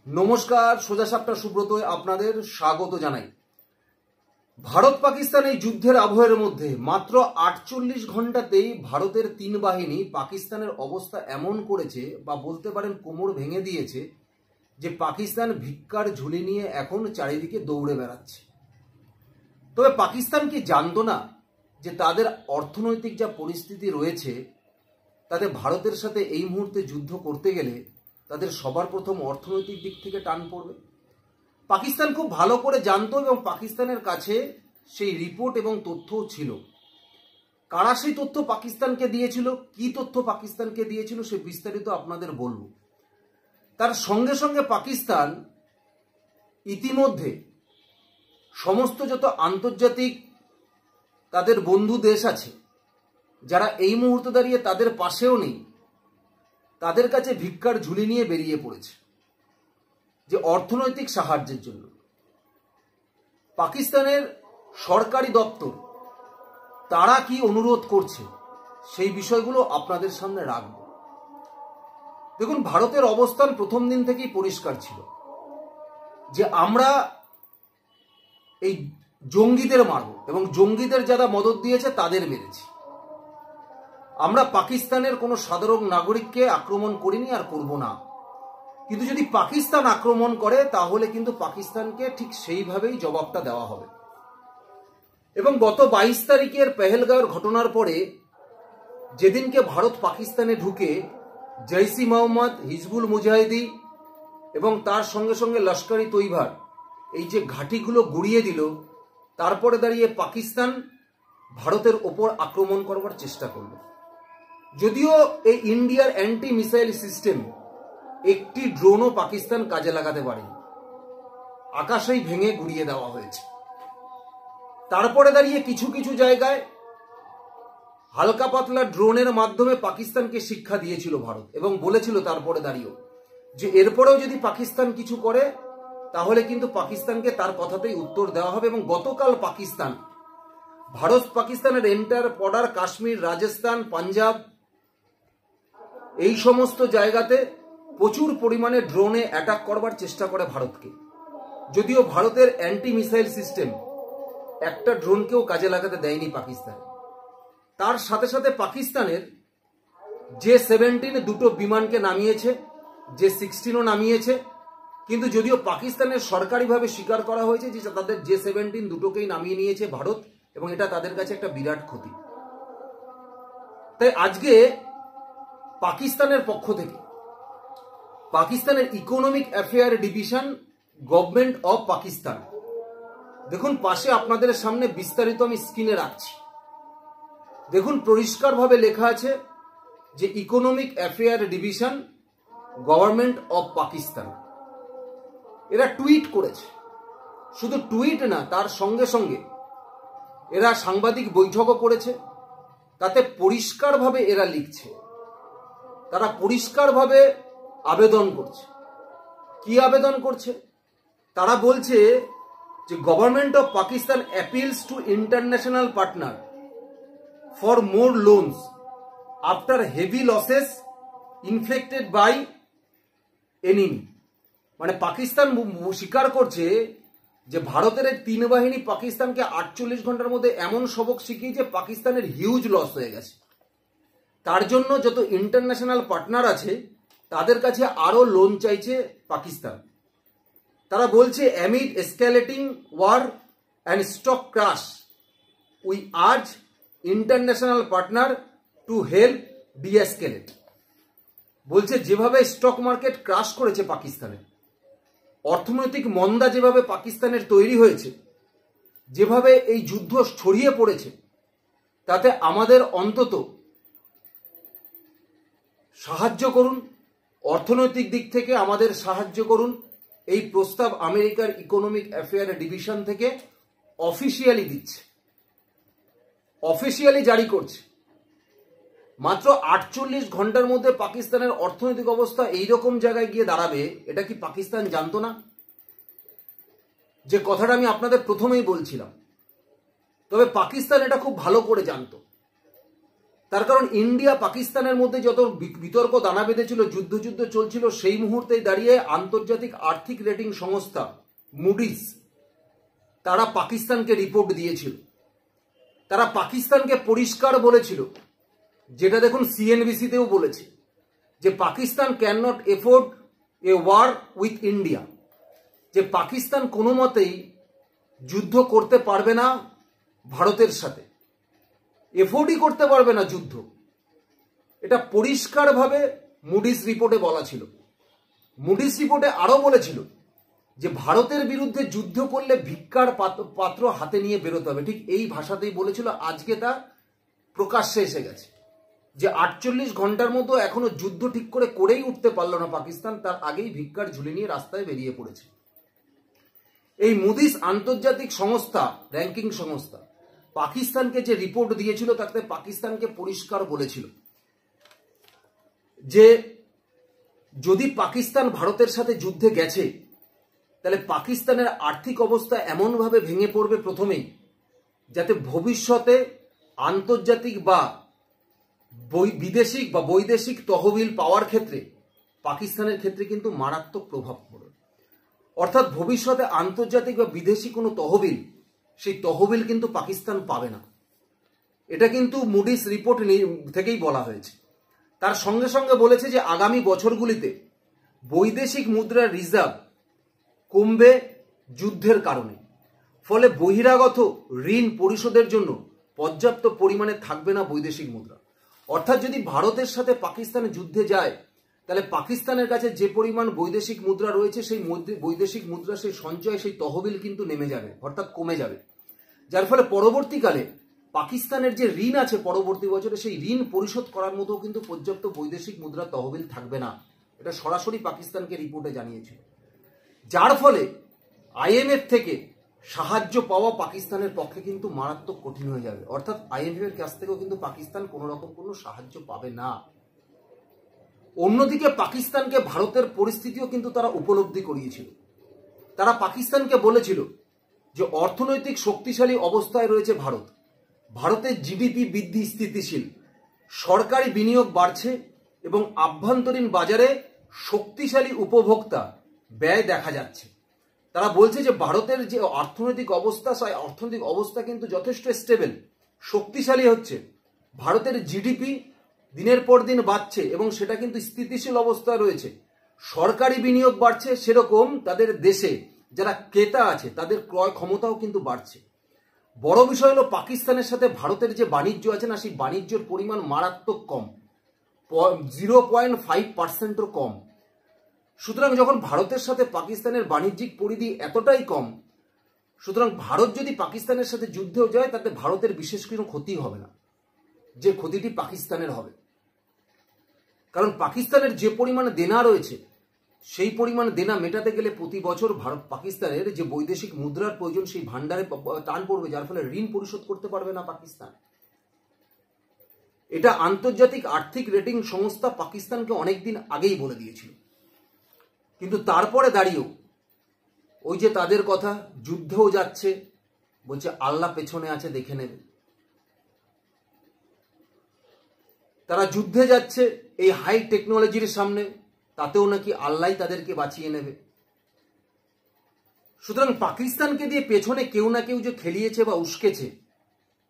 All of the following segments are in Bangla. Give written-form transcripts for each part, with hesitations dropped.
নমস্কার, সোজা সাপটা সুব্রতয় আপনাদের স্বাগত জানাই। ভারত পাকিস্তান এই যুদ্ধের আবহের মধ্যে মাত্র 48 ঘন্টাতেই ভারতের তিন বাহিনী পাকিস্তানের অবস্থা এমন করেছে বা বলতে পারেন কোমর ভেঙে দিয়েছে যে পাকিস্তান ভিক্ষার ঝুলি নিয়ে এখন চারিদিকে দৌড়ে বেড়াচ্ছে। তবে পাকিস্তান কি জানতো না যে তাদের অর্থনৈতিক যা পরিস্থিতি রয়েছে তাতে ভারতের সাথে এই মুহূর্তে যুদ্ধ করতে গেলে তাদের সবার প্রথম অর্থনৈতিক দিক থেকে টান পড়বে। পাকিস্তান খুব ভালো করে জানতো এবং পাকিস্তানের কাছে সেই রিপোর্ট এবং তথ্যও ছিল। কারা সেই তথ্য পাকিস্তানকে দিয়েছিল, কি তথ্য পাকিস্তানকে দিয়েছিল সে বিস্তারিত আপনাদের বলবো। তার সঙ্গে সঙ্গে পাকিস্তান ইতিমধ্যে সমস্ত যত আন্তর্জাতিক তাদের বন্ধু দেশ আছে যারা এই মুহূর্তে দাঁড়িয়ে তাদের পাশেও নেই, তাদের কাছে ভিক্ষার ঝুলি নিয়ে বেরিয়ে পড়েছে যে অর্থনৈতিক সাহায্যের জন্য। পাকিস্তানের সরকারি দপ্তর তারা কি অনুরোধ করছে সেই বিষয়গুলো আপনাদের সামনে রাখব। দেখুন, ভারতের অবস্থান প্রথম দিন থেকেই পরিষ্কার ছিল যে আমরা এই জঙ্গিদের মারব এবং জঙ্গিদের যারা মদত দিয়েছে তাদের মেরেছি। আমরা পাকিস্তানের কোনো সাধারণ নাগরিককে আক্রমণ করিনি আর করব না। কিন্তু যদি পাকিস্তান আক্রমণ করে তাহলে কিন্তু পাকিস্তানকে ঠিক সেইভাবেই জবাবটা দেওয়া হবে। এবং গত 22 তারিখের পেহেলগাঁওয়ের ঘটনার পরে যেদিনকে ভারত পাকিস্তানে ঢুকে জৈশ-ই মোহাম্মদ, হিজবুল মুজাহিদি এবং তার সঙ্গে সঙ্গে লস্কর-ই তৈবার এই যে ঘাঁটিগুলো গুড়িয়ে দিল, তারপরে দাঁড়িয়ে পাকিস্তান ভারতের ওপর আক্রমণ করবার চেষ্টা করল। যদিও এই ইন্ডিয়ার অ্যান্টি মিসাইল সিস্টেম একটি ড্রোনও পাকিস্তান কাজে লাগাতে পারেনি, আকাশেই ভেঙে গুড়িয়ে দেওয়া হয়েছে। তারপরে দাঁড়িয়ে কিছু কিছু জায়গায় হালকা পাতলা ড্রোনের মাধ্যমে পাকিস্তানকে শিক্ষা দিয়েছিল ভারত এবং বলেছিল তারপরে দাঁড়িয়েও যে এরপরেও যদি পাকিস্তান কিছু করে তাহলে কিন্তু পাকিস্তানকে তার কথাতেই উত্তর দেওয়া হবে। এবং গতকাল পাকিস্তান ভারত পাকিস্তানের এন্টার বর্ডার কাশ্মীর, রাজস্থান, পাঞ্জাব এই সমস্ত জায়গাতে প্রচুর পরিমাণে ড্রোনে অ্যাটাক করবার চেষ্টা করে ভারতকে। যদিও ভারতের অ্যান্টি মিসাইল সিস্টেম একটা ড্রোনকেও কাজে লাগাতে দেয়নি পাকিস্তান। তার সাথে সাথে পাকিস্তানের J-17 দুটো বিমানকে নামিয়েছে, J-16ও নামিয়েছে। কিন্তু যদিও পাকিস্তানের সরকারিভাবে স্বীকার করা হয়েছে যে তাদের J-17 দুটোকেই নামিয়ে নিয়েছে ভারত এবং এটা তাদের কাছে একটা বিরাট ক্ষতি। তাই আজকে পাকিস্তানের পক্ষ থেকে পাকিস্তানের economic affair division, government of Pakistan, দেখুন পাশে আপনাদের সামনে বিস্তারিত আমি স্ক্রিনে রাখছি। দেখুন পরিষ্কারভাবে লেখা আছে যে economic affair division, government of Pakistan. এরা টুইট করেছে, শুধু টুইট না, তার সঙ্গে সঙ্গে এরা সাংবাদিক বৈঠকও করেছে। তাতে পরিষ্কারভাবে এরা লিখছে, তারা পরিষ্কারভাবে আবেদন করছে। কি আবেদন করছে? তারা বলছে যে government of Pakistan appeals to international partner for more loans after heavy losses inflicted by enemy. মানে পাকিস্তান স্বীকার করছে যে ভারতের তিন বাহিনী পাকিস্তানকে 48 ঘন্টার মধ্যে এমন সবক শিখিয়েছে পাকিস্তানের হিউজ লস হয়ে গেছে। তার জন্য যত ইন্টারন্যাশনাল পার্টনার আছে তাদের কাছে আরো লোন চাইছে পাকিস্তান। তারা বলছে amid escalating war and stock crash we urge international partner to help deescalate. বলছে যেভাবে স্টক মার্কেট ক্রাশ করেছে পাকিস্তানের, অর্থনৈতিক মন্দা যেভাবে পাকিস্তানের তৈরি হয়েছে, যেভাবে এই যুদ্ধ ছড়িয়ে পড়েছে, তাতে আমাদের অন্তত সাহায্য করুন, অর্থনৈতিক দিক থেকে আমাদের সাহায্য করুন। এই প্রস্তাব আমেরিকার ইকোনমিক অ্যাফেয়ার ডিভিশন থেকে অফিসিয়ালি দিচ্ছে, অফিসিয়ালি জারি করছে। মাত্র 48 ঘন্টার মধ্যে পাকিস্তানের অর্থনৈতিক অবস্থা এইরকম জায়গায় গিয়ে দাঁড়াবে, এটা কি পাকিস্তান জানতো না? যে কথাটা আমি আপনাদের প্রথমেই বলছিলাম। তবে পাকিস্তান এটা খুব ভালো করে জানতো। তার কারণ ইন্ডিয়া পাকিস্তানের মধ্যে যত বিতর্ক দানা বেঁধেছিল, যুদ্ধ চলছিল, সেই মুহূর্তে দাঁড়িয়ে আন্তর্জাতিক আর্থিক রেটিং সংস্থা মুডিস তারা পাকিস্তানকে রিপোর্ট দিয়েছিল। তারা পাকিস্তানকে পরিষ্কার বলেছিল, যেটা দেখুন সিএনবিসিতেও বলেছে, যে Pakistan can not afford a war with India, যে পাকিস্তান কোনো মতেই যুদ্ধ করতে পারবে না ভারতের সাথে, এফোর্ডই করতে পারবে না যুদ্ধ। এটা পরিষ্কারভাবে মুডিস রিপোর্টে বলা ছিল। মুডিস রিপোর্টে আরো বলেছিল যে ভারতের বিরুদ্ধে যুদ্ধ করলে ভিক্ষার পাত্র হাতে নিয়ে বেরোতে হবে, ঠিক এই ভাষাতেই বলেছিল। আজকে তা প্রকাশ্যে এসে গেছে যে 48 ঘন্টার মতো এখনো যুদ্ধ ঠিক করেই উঠতে পারলো না পাকিস্তান, তার আগেই ভিক্ষার ঝুলি নিয়ে রাস্তায় বেরিয়ে পড়েছে। এই মুডিস আন্তর্জাতিক সংস্থা, র্যাঙ্কিং সংস্থা, পাকিস্তানকে যে রিপোর্ট দিয়েছিল তাতে পাকিস্তানকে পরিষ্কার বলেছিল যে যদি পাকিস্তান ভারতের সাথে যুদ্ধে গেছে তাহলে পাকিস্তানের আর্থিক অবস্থা এমনভাবে ভেঙে পড়বে প্রথমেই, যাতে ভবিষ্যতে আন্তর্জাতিক বা বিদেশিক বা বৈদেশিক তহবিল পাওয়ার ক্ষেত্রে পাকিস্তানের ক্ষেত্রে কিন্তু মারাত্মক প্রভাব পড়বে। অর্থাৎ ভবিষ্যতে আন্তর্জাতিক বা বিদেশি কোনো তহবিল, সেই তহবিল কিন্তু পাকিস্তান পাবে না। এটা কিন্তু মুডিস রিপোর্ট থেকেই বলা হয়েছে। তার সঙ্গে সঙ্গে বলেছে যে আগামী বছরগুলিতে বৈদেশিক মুদ্রার রিজার্ভ কমবে যুদ্ধের কারণে, ফলে বহিরাগত ঋণ পরিশোধের জন্য পর্যাপ্ত পরিমাণে থাকবে না বৈদেশিক মুদ্রা। অর্থাৎ যদি ভারতের সাথে পাকিস্তান যুদ্ধে যায় তাহলে পাকিস্তানের কাছে যে পরিমাণ বৈদেশিক মুদ্রা রয়েছে সেই বৈদেশিক মুদ্রা, সেই সঞ্চয়, সেই তহবিল কিন্তু নেমে যাবে, অর্থাৎ কমে যাবে। যার ফলে পরবর্তীকালে পাকিস্তানের যে ঋণ আছে পরবর্তী বছরে, সেই ঋণ পরিশোধ করার মতো কিন্তু পর্যাপ্ত বৈদেশিক মুদ্রা তহবিল থাকবে না। এটা সরাসরি পাকিস্তানকে রিপোর্টে জানিয়েছিল। যার ফলে আইএমএফ থেকে সাহায্য পাওয়া পাকিস্তানের পক্ষে কিন্তু মারাত্মক কঠিন হয়ে যাবে। অর্থাৎ আইএমএফ এর কাছ থেকেও কিন্তু পাকিস্তান কোনো রকম কোনো সাহায্য পাবে না। অন্যদিকে পাকিস্তানকে ভারতের পরিস্থিতিও কিন্তু তারা উপলব্ধি করিয়েছিল। তারা পাকিস্তানকে বলেছিল যে অর্থনৈতিক শক্তিশালী অবস্থায় রয়েছে ভারত, ভারতের জিডিপি বৃদ্ধি স্থিতিশীল, সরকারি বিনিয়োগ বাড়ছে এবং আভ্যন্তরীণ বাজারে শক্তিশালী উপভোক্তা ব্যয় দেখা যাচ্ছে। তারা বলছে যে ভারতের যে অর্থনৈতিক অবস্থা, সেই অর্থনৈতিক অবস্থা কিন্তু যথেষ্ট স্টেবল, শক্তিশালী হচ্ছে। ভারতের জিডিপি দিনের পর দিন বাড়ছে এবং সেটা কিন্তু স্থিতিশীল অবস্থায় রয়েছে। সরকারি বিনিয়োগ বাড়ছে, সেরকম তাদের দেশে যারা ক্রেতা আছে তাদের ক্রয় ক্ষমতাও কিন্তু বাড়ছে। বড় বিষয় হলো পাকিস্তানের সাথে ভারতের যে বাণিজ্য আছে না, সেই বাণিজ্যের পরিমাণ মারাত্মক কম, 0.5%-ও কম। সুতরাং যখন ভারতের সাথে পাকিস্তানের বাণিজ্যিক পরিধি এতটাই কম, সুতরাং ভারত যদি পাকিস্তানের সাথে যুদ্ধেও যায় তাতে ভারতের বিশেষ কোনো ক্ষতি হবে না, যে ক্ষতিটি পাকিস্তানের হবে। কারণ পাকিস্তানের যে পরিমাণ দেনা রয়েছে সেই পরিমাণ দেনা মেটাতে গেলে প্রতি বছর পাকিস্তানের যে বৈদেশিক মুদ্রার প্রয়োজন সেই ভান্ডারে টান পড়বে, যার ফলে ঋণ পরিশোধ করতে পারবে না পাকিস্তান। এটা আন্তর্জাতিক আর্থিক রেটিং সংস্থা পাকিস্তানকে অনেকদিন আগেই বলে দিয়েছিল। কিন্তু তারপরে দাঁড়িয়েও ওই যে তাদের কথা, যুদ্ধেও যাচ্ছে, বলছে আল্লাহ পেছনে আছে দেখে নেবে। তারা যুদ্ধে যাচ্ছে এই হাই টেকনোলজির সামনে, তাতেও নাকি আল্লাহ তাদেরকে বাঁচিয়ে নেবে। সুতরাং পাকিস্তানকে দিয়ে পেছনে কেউ না কেউ যে খেলিয়েছে বা উস্কেছে,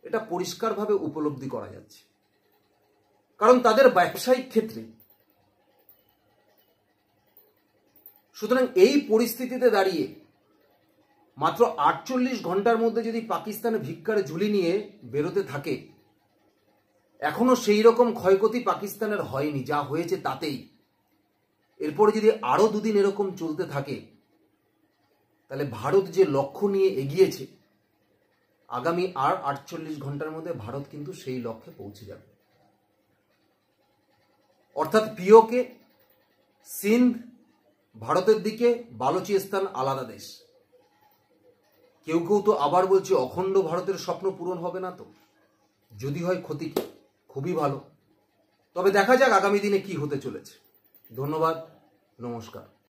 এটা পরিষ্কারভাবে উপলব্ধি করা যাচ্ছে। কারণ তাদের ব্যবসায়িক ক্ষেত্রে, সুতরাং এই পরিস্থিতিতে দাঁড়িয়ে মাত্র 48 ঘন্টার মধ্যে যদি পাকিস্তান ভিক্ষার ঝুলি নিয়ে বেরোতে থাকে, এখনো সেই রকম ক্ষয়ক্ষতি পাকিস্তানের হয়নি, যা হয়েছে তাতেই। এরপরে যদি আরো দুদিন এরকম চলতে থাকে তাহলে ভারত যে লক্ষ্য নিয়ে এগিয়েছে, আগামী আর 48 ঘন্টার মধ্যে ভারত কিন্তু সেই লক্ষ্যে পৌঁছে যাবে। অর্থাৎ পিওকে, সিন্ধ ভারতের দিকে, বালুচিস্তান আলাদা দেশ। কেউ কেউ তো আবার বলছে অখণ্ড ভারতের স্বপ্ন পূরণ হবে না। তো যদি হয় ক্ষতি খুবই ভালো। তবে দেখা যাক আগামী দিনে কি হতে চলেছে। ধন্যবাদ, নমস্কার।